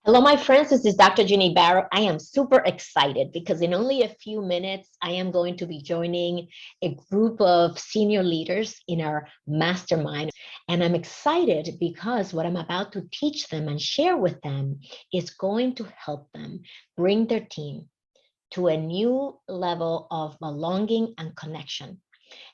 Hello, my friends. This is Dr. Ginny Barrow. I am super excited because in only a few minutes, I am going to be joining a group of senior leaders in our mastermind. And I'm excited because what I'm about to teach them and share with them is going to help them bring their team to a new level of belonging and connection.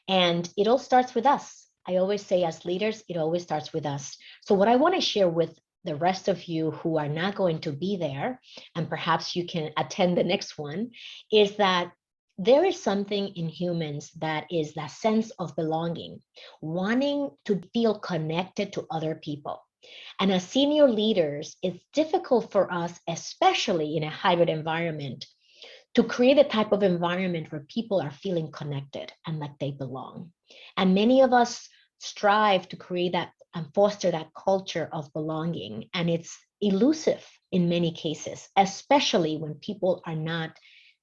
And it all starts with us. I always say, as leaders, it always starts with us. So, what I want to share with the rest of you who are not going to be there, and perhaps you can attend the next one, is that there is something in humans that is that sense of belonging, wanting to feel connected to other people. And as senior leaders, it's difficult for us, especially in a hybrid environment, to create a type of environment where people are feeling connected and like they belong. And many of us strive to create that and foster that culture of belonging. And it's elusive in many cases, especially when people are not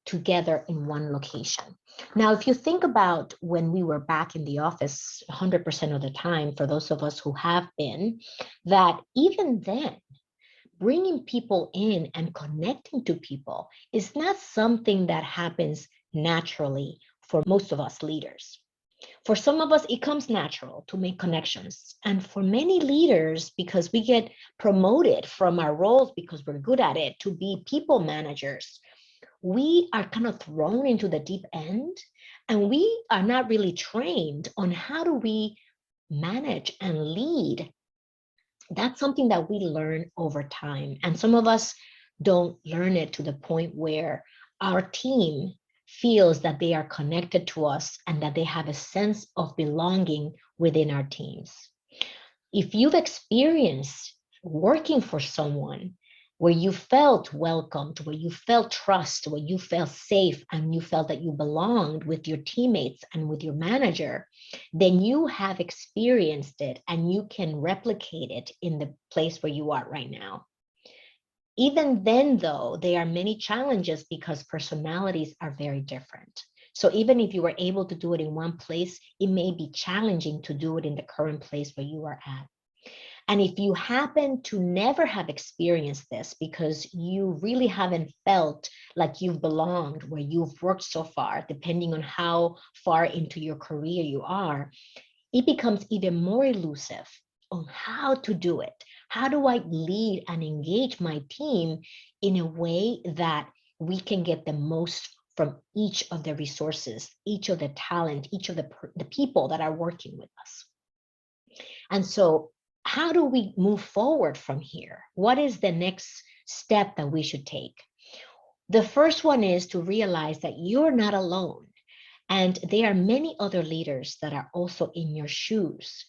together in one location. Now, if you think about when we were back in the office 100% of the time, for those of us who have been, that even then, bringing people in and connecting to people is not something that happens naturally for most of us leaders. For some of us, it comes natural to make connections. And for many leaders, because we get promoted from our roles because we're good at it to be people managers, we are kind of thrown into the deep end and we are not really trained on how do we manage and lead. That's something that we learn over time. And some of us don't learn it to the point where our team feels that they are connected to us and that they have a sense of belonging within our teams. If you've experienced working for someone where you felt welcomed, where you felt trust, where you felt safe, and you felt that you belonged with your teammates and with your manager, then you have experienced it and you can replicate it in the place where you are right now. Even then, though, there are many challenges because personalities are very different. So even if you were able to do it in one place, it may be challenging to do it in the current place where you are at. And if you happen to never have experienced this because you really haven't felt like you've belonged where you've worked so far, depending on how far into your career you are, it becomes even more elusive on how to do it. How do I lead and engage my team in a way that we can get the most from each of the resources, each of the talent, each of the people that are working with us? And so, how do we move forward from here? What is the next step that we should take? The first one is to realize that you're not alone. And there are many other leaders that are also in your shoes,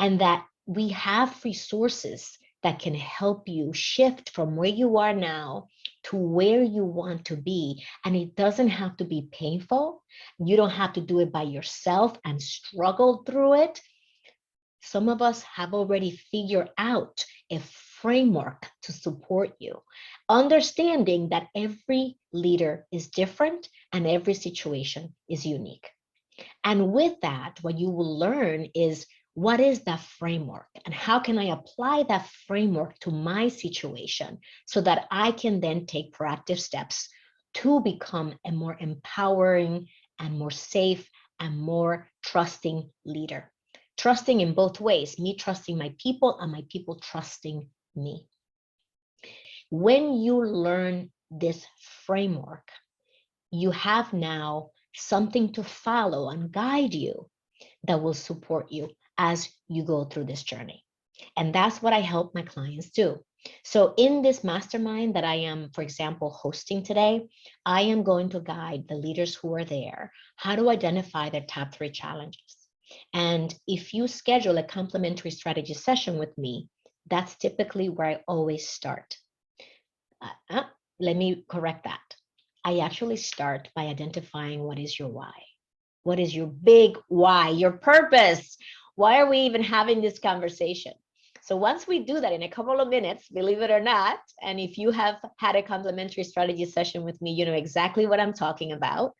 and that we have resources that can help you shift from where you are now to where you want to be. And it doesn't have to be painful. You don't have to do it by yourself and struggle through it. Some of us have already figured out a framework to support you, understanding that every leader is different and every situation is unique. And with that, what you will learn is what is that framework and how can I apply that framework to my situation so that I can then take proactive steps to become a more empowering and more safe and more trusting leader. Trusting in both ways, me trusting my people and my people trusting me. When you learn this framework, you have now something to follow and guide you that will support you as you go through this journey. And that's what I help my clients do. So in this mastermind that I am, for example, hosting today, I am going to guide the leaders who are there how to identify their top 3 challenges. And if you schedule a complementary strategy session with me, that's typically where I always start. Let me correct that. I actually start by identifying what is your why. What is your big why, your purpose? Why are we even having this conversation? So once we do that in a couple of minutes, believe it or not, and if you have had a complementary strategy session with me, you know exactly what I'm talking about.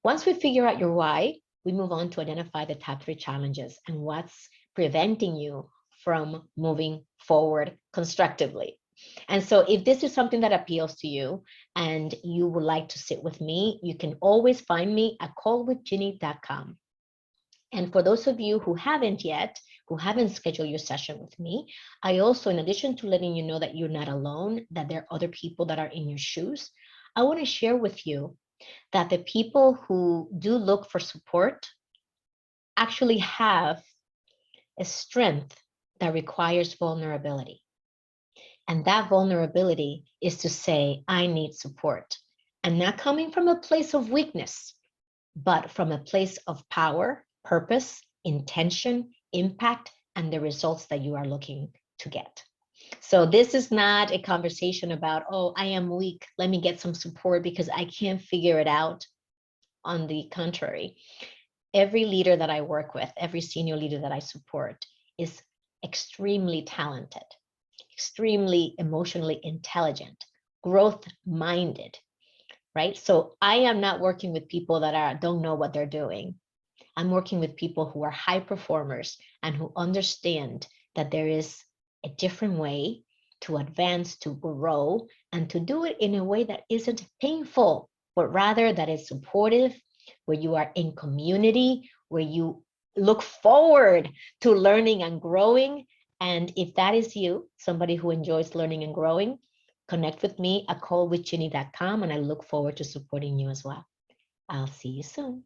Once we figure out your why, we move on to identify the top 3 challenges and what's preventing you from moving forward constructively. And so if this is something that appeals to you and you would like to sit with me, you can always find me at callwithginny.com. And for those of you who haven't yet, who haven't scheduled your session with me, I also, in addition to letting you know that you're not alone, that there are other people that are in your shoes, I want to share with you that the people who do look for support actually have a strength that requires vulnerability. And that vulnerability is to say, I need support. And not coming from a place of weakness, but from a place of power, purpose, intention, impact, and the results that you are looking to get. So this is not a conversation about, oh, I am weak, let me get some support because I can't figure it out. On the contrary, every leader that I work with, every senior leader that I support is extremely talented, extremely emotionally intelligent, growth-minded, right? So I am not working with people that don't know what they're doing. I'm working with people who are high performers and who understand that there is a different way to advance, to grow, and to do it in a way that isn't painful, but rather that is supportive, where you are in community, where you look forward to learning and growing. And if that is you, somebody who enjoys learning and growing, connect with me at callwithginny.com, and I look forward to supporting you as well. I'll see you soon.